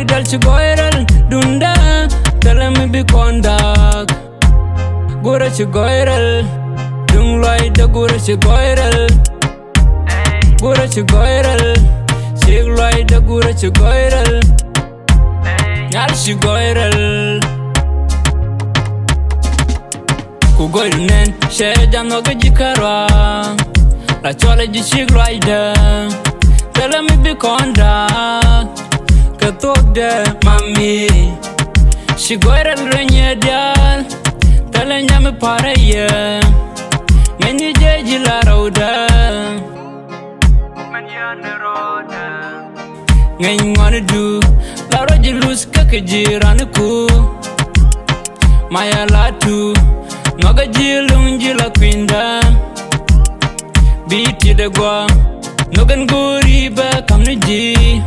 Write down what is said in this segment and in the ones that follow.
gwari dal chigoiral dunda tell me be kondak gura chigoiral dung loy da gura chigoiral sig loy da gura chigoiral nyal chigoiral ku goiru nen she jam no ga jikarwa la chole ji sig loy da tell me be kondak ka tok de mami chigoiral renye dial tell nyame paraya ngani jeji la roda ngani ngone du la roji lus kake jirani ku maya latu noga jilung jila kwinda biti de gwa nogan guri ba kamni ji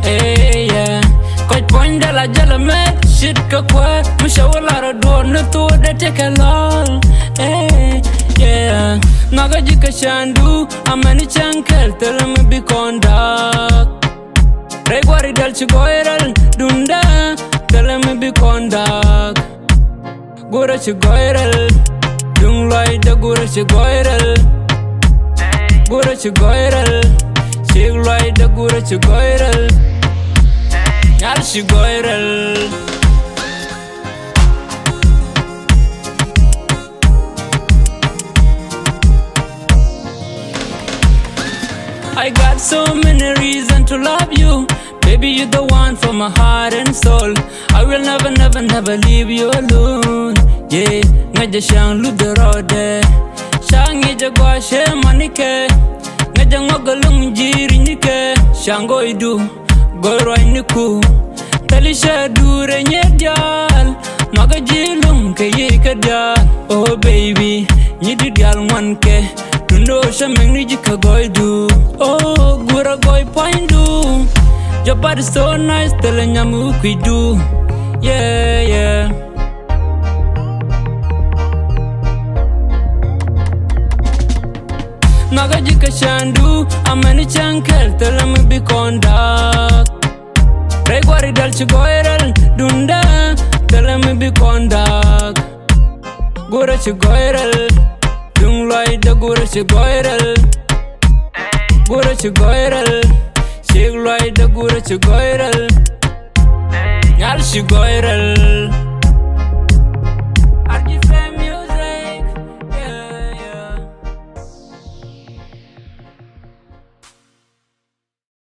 hey yeah koch poinda la jala met shit ka kwa mushawala do no to de take a lol hey yeah naga jika shandu amani chankel tell me be kondak regwari dal chigoiral dunda tell me be kondak gura chigoiral dung loy da gura chigoiral sig loy da gura chigoiral nyal chigoiral I got so many reasons to love you. Baby, you're the one for my heart and soul. I will never, never, never leave you alone. Yeah, ngaja shang lu the road. Shang ija gwa she manike. Ngaja ngogalung jiri nike. Shang go idu, go roi niku. Talisha dure nyedial. Maga jilung ke ye kadal. Oh baby, nyidi dial wanke. Dundo shameng ni jika goy do. Oh, gura goy poindu. Your body so nice, telling yamu do. Yeah, yeah. Naga jika shandu, amani chankel, tell me be kondak. Regwari dal chigoiral, dunda, tell me be kondak. Gura chigoiral. Dung loy da gura chigoiral sig loy da gura chigoiral nyal chigoiral